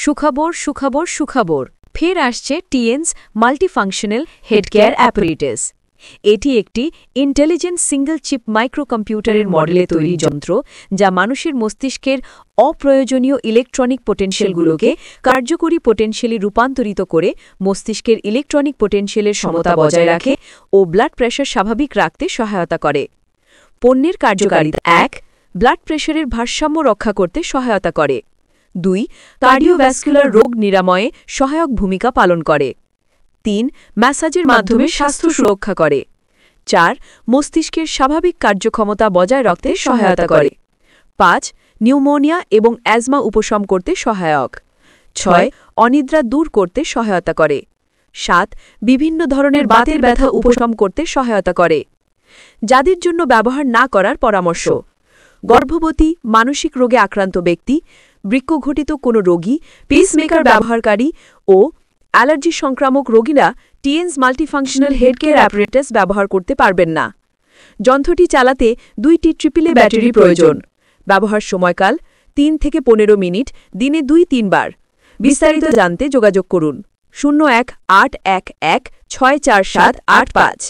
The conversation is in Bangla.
সুখবর সুখবর সুখবর ফের আসছে টিএনস মাল্টিফাংশনাল হেডকেয়ার অ্যাপারেটাস। এটি একটি ইন্টেলিজেন্ট সিঙ্গল চিপ মাইক্রোকম্পিউটারের মডেলে তৈরি যন্ত্র যা মানুষের মস্তিষ্কের অপ্রয়োজনীয় ইলেকট্রনিক পোটেনশিয়ালগুলোকে কার্যকরী পোটেনশিয়ালে রূপান্তরিত করে মস্তিষ্কের ইলেকট্রনিক পোটেনশিয়ালের সমতা বজায় রাখে ও ব্লাড প্রেশার স্বাভাবিক রাখতে সহায়তা করে। পণ্যের কার্যকারিতা ১. ব্লাড প্রেশারের ভারসাম্য রক্ষা করতে সহায়তা করে। ২. কার্ডিওভ্যাসকুলার রোগ নিরাময়ে সহায়ক ভূমিকা পালন করে। ৩. ম্যাসাজের মাধ্যমে স্বাস্থ্য সুরক্ষা করে। ৪. মস্তিষ্কের স্বাভাবিক কার্যক্ষমতা বজায় রাখতে সহায়তা করে। ৫. নিউমোনিয়া এবং অ্যাজমা উপশম করতে সহায়ক। ৬. অনিদ্রা দূর করতে সহায়তা করে। ৭. বিভিন্ন ধরনের বাতের ব্যথা উপশম করতে সহায়তা করে। যাদের জন্য ব্যবহার না করার পরামর্শ: গর্ভবতী, মানসিক রোগে আক্রান্ত ব্যক্তি, বৃক্কঘটিত কোনো রোগী, পেসমেকার ব্যবহারকারী ও অ্যালার্জি সংক্রামক রোগীরা টিএনস মাল্টিফাংশনাল হেডকেয়ার অ্যাপারেটাস ব্যবহার করতে পারবেন না। যন্ত্রটি চালাতে ২টি AAA ব্যাটারি প্রয়োজন। ব্যবহার সময়কাল ৩ থেকে ১৫ মিনিট, দিনে ২-৩ বার। বিস্তারিত জানতে যোগাযোগ করুন ০১-৮১১-৬৪৭৮৫।